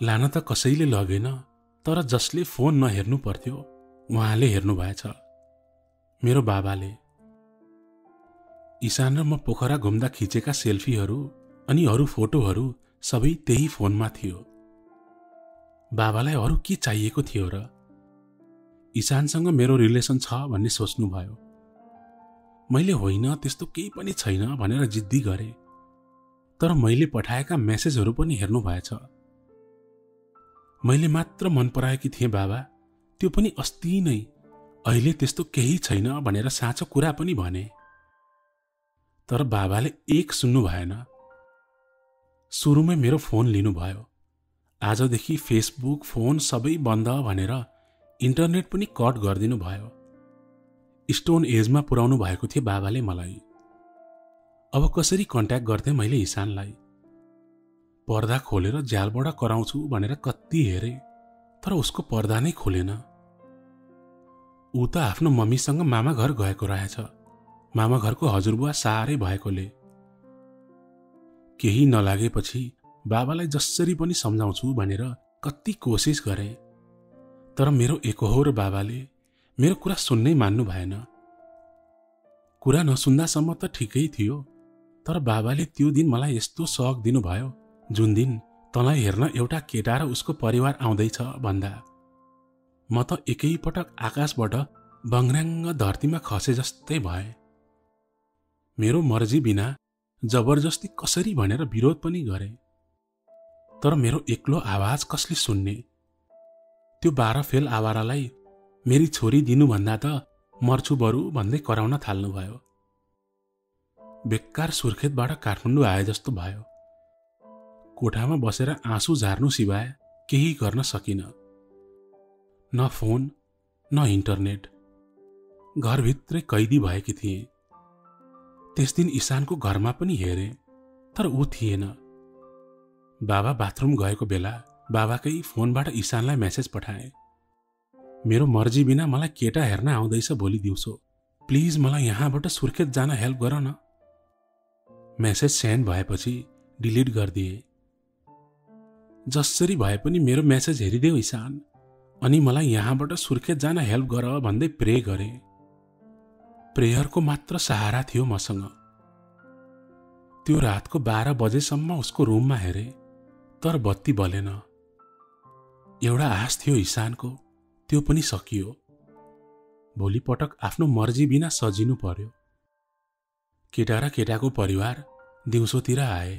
लान त कसैले लगेन, तर जसले फोन नहेर्नु पर्थ्यो उहाँले हेर्नु भएछ, मेरो बाबाले। ईशान र म पोखरा घुम्दा खिचेका सेल्फीहरू अनि अरू फोटोहरू सबै त्यही फोनमा थियो। बाबालाई अरू के चाहिएको थियो र? ईशानसँग मेरो रिलेसन छ भन्ने सोच्नुभयो। मैले होइन त्यस्तो केही पनि छैन भनेर जिद्दी गरे। तर मैले पठाएका मेसेजहरू पनि हेर्नु भएछ। मैले मात्र मन पराएकी थिएँ बाबा, त्यो पनि अस्ति नै। अहिले त्यस्तो केही छैन भनेर साँचो कुरा पनि भने। तर बाबाले एक सुन्नु भएन। सुरुमै मेरो फोन लिनुभयो। आजदेखि फेसबुक फोन सबै बन्द भनेर इन्टरनेट पनि कट गरिदिनु भयो। स्टोन एजमा पुर्याउनु भएको थियो बाबाले मलाई। अब कसरी कन्ट्याक्ट गर्थे मैले ईशानलाई? पर्दा खोलेर झ्यालबाट कराउँछु भनेर कति हेरे, तर उसको पर्दा नै खोलेन। ऊ त आफ्नो मम्मीसँग मामा घर गएको रहेछ। मामा घरको हजुरबुवा साह्रै भएकोले। केही नलागेपछि बाबालाई जसरी पनि सम्झाउँछु भनेर कति कोसिस गरे, तर मेरो एकहोर बाबाले मेरो कुरा सुन्नै मान्नु भएन। कुरा नसुन्दासम्म त ठिकै थियो, तर बाबाले त्यो दिन मलाई यस्तो शक दिनुभयो जुन दिन तँलाई हेर्न एउटा केटा र उसको परिवार आउँदैछ भन्दा म त एकैपटक आकाशबाट बङ्ग्राङ्ग धरतीमा खसे जस्तै भए। मेरो मर्जी बिना जबरजस्ती कसरी भनेर विरोध पनि गरे, तर मेरो एक्लो आवाज कसले सुन्ने? त्यो 12 फेल आवारालाई मेरी छोरी दिनुभन्दा त मर्छु बरु भन्दै कराउन थाल्नुभयो। बेकार सुर्खेतबाट काठमाडौँ आए जस्तो भयो। कोठामा बसेर आँसु झार्नु सिवाय केही गर्न सकिन। न फोन न इन्टरनेट। घरभित्रै कैदी भएकी थिएँ। त्यस दिन ईशानको घरमा पनि हेरे, तर ऊ थिएन। बाबा बाथरुम गएको बेला बाबाकै फोनबाट ईशानलाई मेसेज पठाए। मेरो मर्जी बिना मलाई केटा हेर्न आउँदैछ भोलि दिउँसो, प्लिज मलाई यहाँबाट सुर्खेत जान हेल्प गर न। मेसेज सेन्ड भएपछि डिलिट गरिदिए। जसरी भए पनि मेरो मेसेज हेरिदेऊ ईशान, अनि मलाई यहाँबाट सुर्खेत जान हेल्प गर भन्दै प्रे गरे। प्रेयरको मात्र सहारा थियो मसँग। त्यो रातको 12 बजेसम्म उसको रुममा हेरे, तर बत्ती बलेन। एउटा आश थियो ईशानको, त्यो पनि सकियो। भोलिपटक आफ्नो मर्जी बिना सजिनु पर्यो। केटा र केटाको परिवार दिउँसोतिर आए।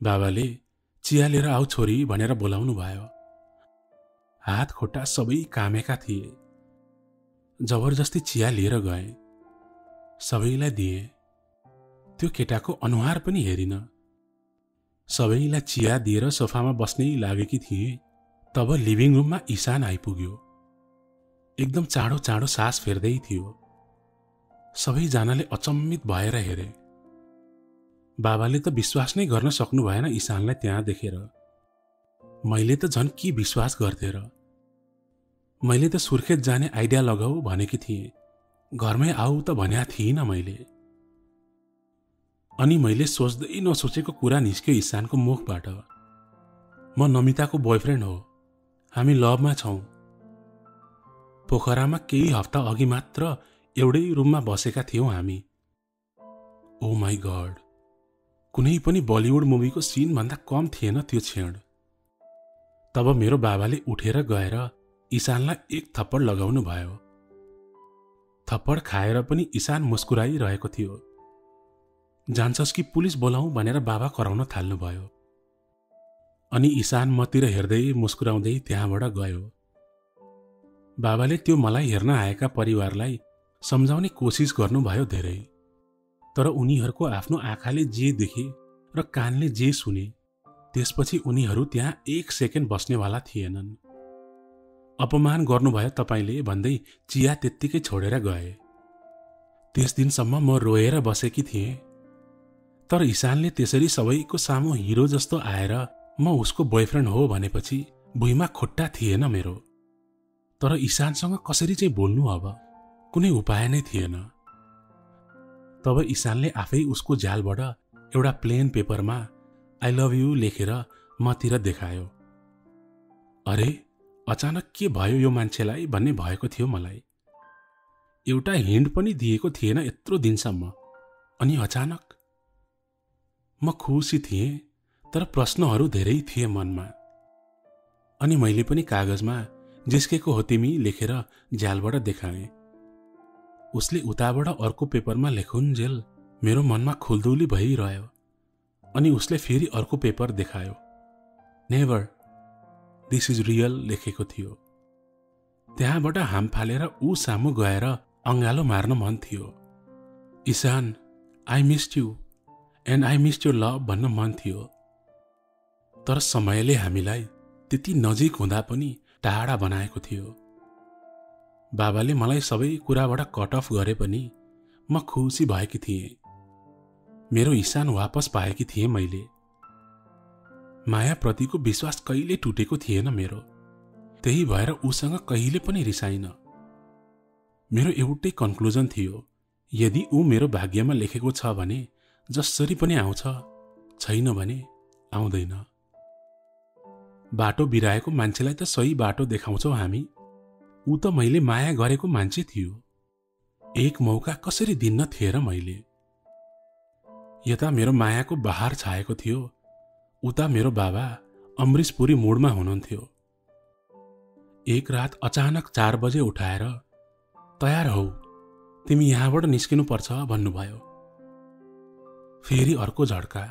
बाबाले चिया लिएर आऊ छोरी भनेर बोलाउनु भयो। हात खुट्टा सबै कामेका थिए। जबरजस्ती चिया लिएर गए। सबैलाई दिए। त्यो केटाको अनुहार पनि हेरिन। सबैलाई चिया दिएर सोफामा बस्नै लागेकी थिए, तब लिभिङ रुममा ईशान आइपुग्यो। एकदम चाँडो चाँडो सास फेर्दै थियो। सबैजनाले अचम्मित भएर हेरे। बाबाले त विश्वास नै गर्न सक्नु भएन ईशानलाई त्यहाँ देखेर। मैले त झन् के विश्वास गर्थे र। मैले त सुर्खेत जाने आइडिया लगाऊ भनेकी थिएँ। घरमै आऊ त भन्या थिइनँ मैले। अनि मैले सोच्दै नसोचेको कुरा निस्क्यो इशानको मुखबाट। म नमिताको बोयफ्रेन्ड हो, हामी लभमा छौं। पोखरामा केही हप्ता अघि मात्र एउटै रुममा बसेका थियौं हामी। ओ माई गड, कुनै पनि बलिउड मुभीको सिन भन्दा कम थिएन त्यो क्षण। तब मेरो बाबाले उठेर गएर इशानलाई एक थप्पड लगाउनु भयो। थप्पड खाएर पनि इशान मुस्कुराइरहेको थियो। जान्छस् कि पुलिस बोलाऊ भनेर बाबा कराउन थाल्नुभयो। अनि इशान मतिर हेर्दै मुस्कुराउँदै त्यहाँबाट गयो। बाबाले त्यो मलाई हेर्न आएका परिवारलाई सम्झाउने कोसिस गर्नुभयो धेरै, तर उनीहरूको आफ्नो आँखाले जे देखे र कानले जे सुने त्यसपछि उनीहरू त्यहाँ एक सेकेन्ड बस्नेवाला थिएनन्। अपमान गर्नुभयो तपाईले भन्दै चिया त्यत्तिकै छोडेर गए। त्यस दिनसम्म म रोएर बसेकी थिएँ, तर इशानले त्यसरी सबैको सामु हिरो जस्तो आएर म उसको बोयफ्रेन्ड हो भनेपछि भुइँमा खुट्टा थिएन मेरो। तर इशानसँग कसरी चाहिँ बोल्नु अब, कुनै उपाय नै थिएन। तब इशानले आफै उसको झ्यालबाट एउटा प्लेन पेपरमा आई लभ यू लेखेर मतिर देखायो। अरे अचानक के भयो यो मान्छेलाई भन्ने भएको थियो मलाई। एउटा हिन्ट पनि दिएको थिएन यत्रो दिनसम्म, अनि अचानक। म खुसी थिएँ, तर प्रश्नहरू धेरै थिए मनमा। अनि मैले पनि कागजमा जिस्केको हो तिमी लेखेर झ्यालबाट देखाएँ। उसले उताबाट अर्को पेपरमा लेखुन्जेल मेरो मनमा खुल्दुली भइरह्यो। अनि उसले फेरि अर्को पेपर देखायो। नेभर, दिस इज रियल लेखेको थियो। त्यहाँबाट हाम फालेर ऊ सामु गएर अँगालो मार्न मन थियो। Ishan, I missed you and I missed your love भन्न मन थियो। तर समयले हामीलाई त्यति नजिक हुँदा पनि टाढा बनाएको थियो। बाबाले मलाई सबै कुराबाट कट अफ गरे पनि म खुसी भएकी थिएँ। मेरो इशान वापस पाएकी थिएँ मैले। मायाप्रतिको विश्वास कहिले टुटेको थिएन मेरो, त्यही भएर उसँग कहिले पनि रिसाइन। मेरो एउटै कन्क्लुजन थियो, यदि ऊ मेरो भाग्यमा लेखेको छ भने जसरी पनि आउँछ, छैन भने आउँदैन। बाटो बिराएको मान्छेलाई त सही बाटो देखाउँछौ हामी। ऊ त मैले माया गरेको मान्छे थियो। एक मौका कसरी दिन्न थिए र मैले। यता मेरो मायाको बहार छाएको थियो, उता मेरो बाबा अमृष पुरी मुडमा हुनुहुन्थ्यो। एक रात अचानक 4 बजे उठाएर तयार हौ, तिमी यहाँबाट निस्किनु पर्छ भन्नुभयो। फेरि अर्को झड्का।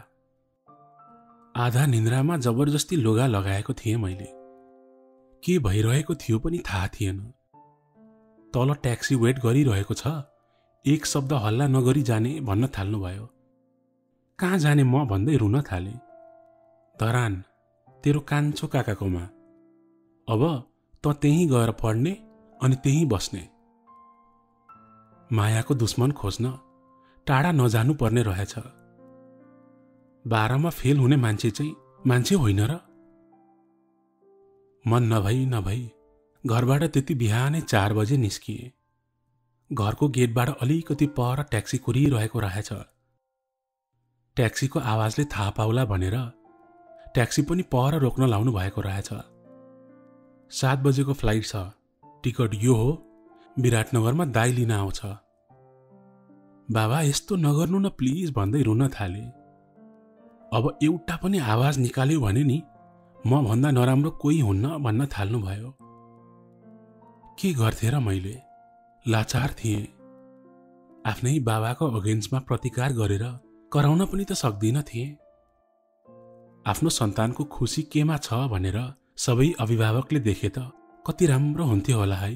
आधा निन्द्रामा जबरजस्ती लुगा लगाएको थिएँ मैले। के भइरहेको थियो पनि थाहा थिएन। तल ट्याक्सी वेट गरिरहेको छ, एक शब्द हल्ला नगरी जाने भन्न थाल्नुभयो। कहाँ जाने म भन्दै रुन थाले। धरान, तेरो कान्छो काकाकोमा। अब त त्यहीँ गएर पढ्ने अनि त्यहीँ बस्ने। मायाको दुश्मन खोज्न टाढा नजानु पर्ने रहेछ। 12मा फेल हुने मान्छे चाहिँ मान्छे होइन र। मन नभई घरबाट त्यति बिहानै 4 बजे निस्किए। घरको गेटबाट अलिकति पर ट्याक्सी कुरिरहेको रहेछ। ट्याक्सीको आवाजले थाहा पाउला भनेर ट्याक्सी पनि पर रोक्न लाउनु भएको रहेछ। 7 बजेको फ्लाइट छ, टिकट यो हो, विराटनगरमा दाइ लिन आउँछ। बाबा यस्तो नगर्नु न प्लिज भन्दै रुन थाले। अब एउटा पनि आवाज निकाल्यो भने नि म भन्दा नराम्रो कोही हुन्न भन्न थाल्नुभयो। के गर्थे र मैले, लाचार थिएँ। आफ्नै बाबाको अगेन्स्टमा प्रतिकार गरेर कराउन पनि त सक्दिन थिएँ। आफ्नो सन्तानको खुसी केमा छ भनेर सबै अभिभावकले देखे त कति राम्रो हुन्थ्यो होला है।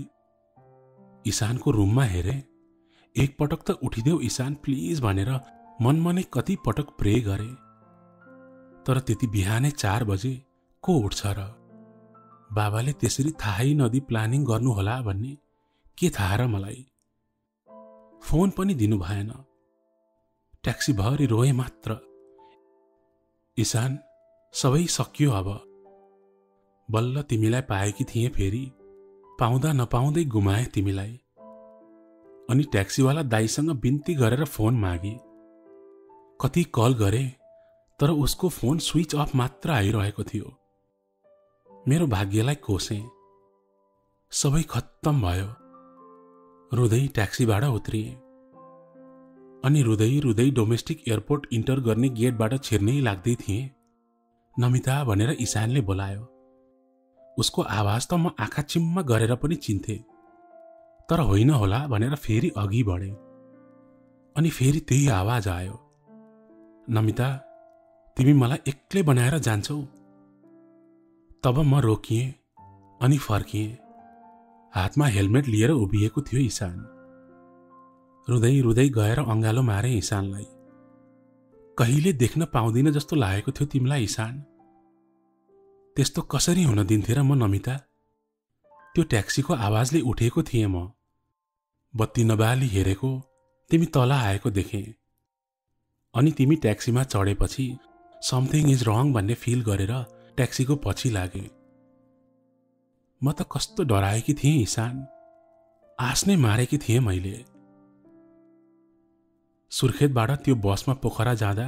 इशानको रुममा हेरे। एक पटक त उठिदेऊ इशान प्लिज भनेर मनमा नै कति पटक प्रे गरे। तर त्यति बिहानै 4 बजे को उठ्छ र। बाबाले त्यसरी थाहै नदी प्लानिङ गर्नु होला भन्ने के थाहा र मलाई। फोन पनि दिनु भएन। ट्याक्सी भरि रोए मात्र। इशान, सबै सकियो अब। बल्ल तिमीलाई पाएकी थिएँ फेरि, पाउँदा नपाउँदै गुमाए तिमीलाई। अनि ट्याक्सीवाला दाइसँग बिन्ती गरेर फोन मागे। कति कल गरे तर उसको फोन स्विच अफ मात्र आइरहेको थियो। मेरो भाग्यलाई कोसे। सबै खत्तम भयो। रुँदै ट्याक्सीबाट उत्रिए अनि रुँदै रुँदै डोमेस्टिक एयरपोर्ट इन्टर गर्ने गेटबाट छिर्नै लाग्दै थिएँ। नमिता भनेर ईशानले बोलायो। उसको आवाज त म आँखा चिम्म गरेर पनि चिन्थे, तर होइन होला भनेर फेरि अघि बढे अनि फेरि त्यही आवाज आयो, नमिता तिमी मलाई एक्लै बनाएर जान्छौ। तब म रोकिएँ अनि फर्किएँ। हातमा हेलमेट लिएर उभिएको थियो ईशान। रुँदै रुँदै गएर अँगालो मारे ईशानलाई। कहिले देख्न पाउँदिन जस्तो लागेको थियो तिमीलाई ईशान। त्यस्तो कसरी हुन दिन्थे र म नमिता? त्यो ट्याक्सीको आवाजले उठेको थिएँ म। बत्ती नबाली हेरेको, तिमी तल आएको देखेँ। अनि तिमी ट्याक्सीमा चढेपछि समथिङ इज रङ भन्ने फिल गरेर ट्याक्सीको पछि लागे। म त कस्तो डराएकी थिएँ ईशान, आस नै मारेकी थिएँ मैले। सुर्खेतबाट त्यो बसमा पोखरा जाँदा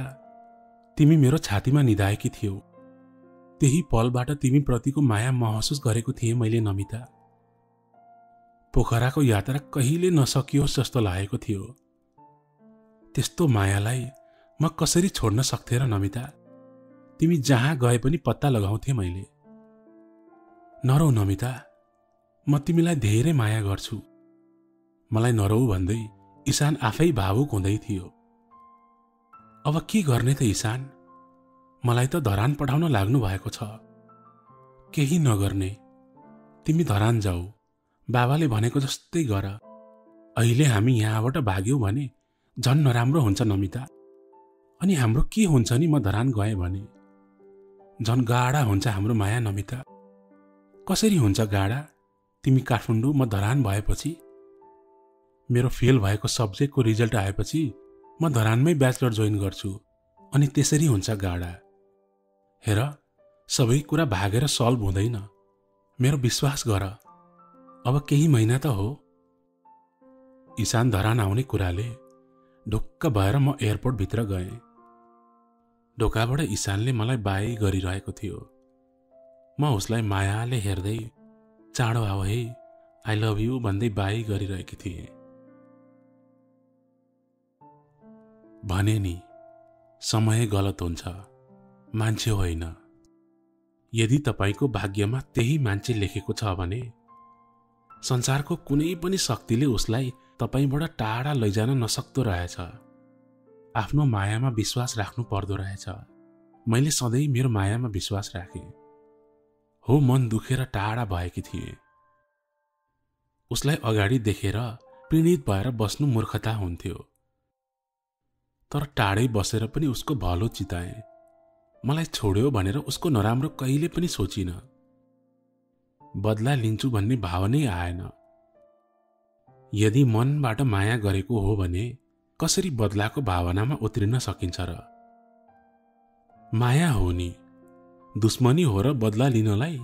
तिमी मेरो छातीमा निदाएकी थियौ। त्यही पलबाट तिमी प्रतिको माया महसुस गरेको थिएँ मैले नमिता। पोखराको यात्रा कहिले नसकियोस् जस्तो लागेको थियो। त्यस्तो मायालाई म कसरी छोड्न सक्थे र नमिता? तिमी जहाँ गए पनि पत्ता लगाउँथे मैले। नरौ नमिता, म तिमीलाई धेरै माया गर्छु। मलाई नरौ भन्दै ईशान आफै भावुक हुँदै थियो। अब के गर्ने त ईशान? मलाई त धरान पठाउन लाग्नु भएको छ। केही नगर्ने, तिमी धरान जाऊ, बाबाले भनेको जस्तै गर। अहिले हामी यहाँबाट भाग्यौं भने झन् नराम्रो हुन्छ नमिता। अनि हाम्रो के हुन्छ नि म धरान गएँ भने? झन् गाढा हुन्छ हाम्रो माया नमिता। कसरी हुन्छ गाढा? तिमी काठमाडौँ, म धरान भएपछि? मेरो फेल भएको सब्जेक्टको रिजल्ट आएपछि म धरानमै ब्याचलर जोइन गर्छु अनि त्यसरी हुन्छ गाढा। हेर, सबै कुरा भागेर सल्भ हुँदैन। मेरो विश्वास गर। अब केही महिना त हो। ईशान धरान आउने कुराले ढुक्क भएर म एयरपोर्ट भित्र गएँ। ढोकाबाट ईशानले मलाई बाई गरिरहेको थियो। म उसलाई मायाले हेर्दै चाँडो आऊ है, आई लभ यू भन्दै बाई गरिरहेकी थिएँ। भने नि, समय गलत हुन्छ, मान्छे होइन। यदि तपाईको भाग्यमा त्यही मान्छे लेखेको छ भने संसारको कुनै पनि शक्तिले उसलाई तपाईबाट टाढा लैजान नसक्दो रहेछ। आफ्नो मायामा विश्वास राख्नु पर्दो रहेछ। मैले सधैँ मेरो मायामा विश्वास राखेँ। हो, मन दुखेर टाढा भएकी थिएँ। उसलाई अगाडि देखेर पीडित भएर बस्नु मूर्खता हुन्थ्यो। तर टाढै बसेर पनि उसको भलो चिताएँ। मलाई छोड्यो भनेर उसको नराम्रो कहिले पनि सोचिन। बदला लिन्छु भन्ने भाव नै आएन। यदि मनबाट माया गरेको हो भने कसरी बदलाको भावनामा उत्रिन सकिन्छ र? माया हो नि, दुश्मनी हो र बदला लिनलाई?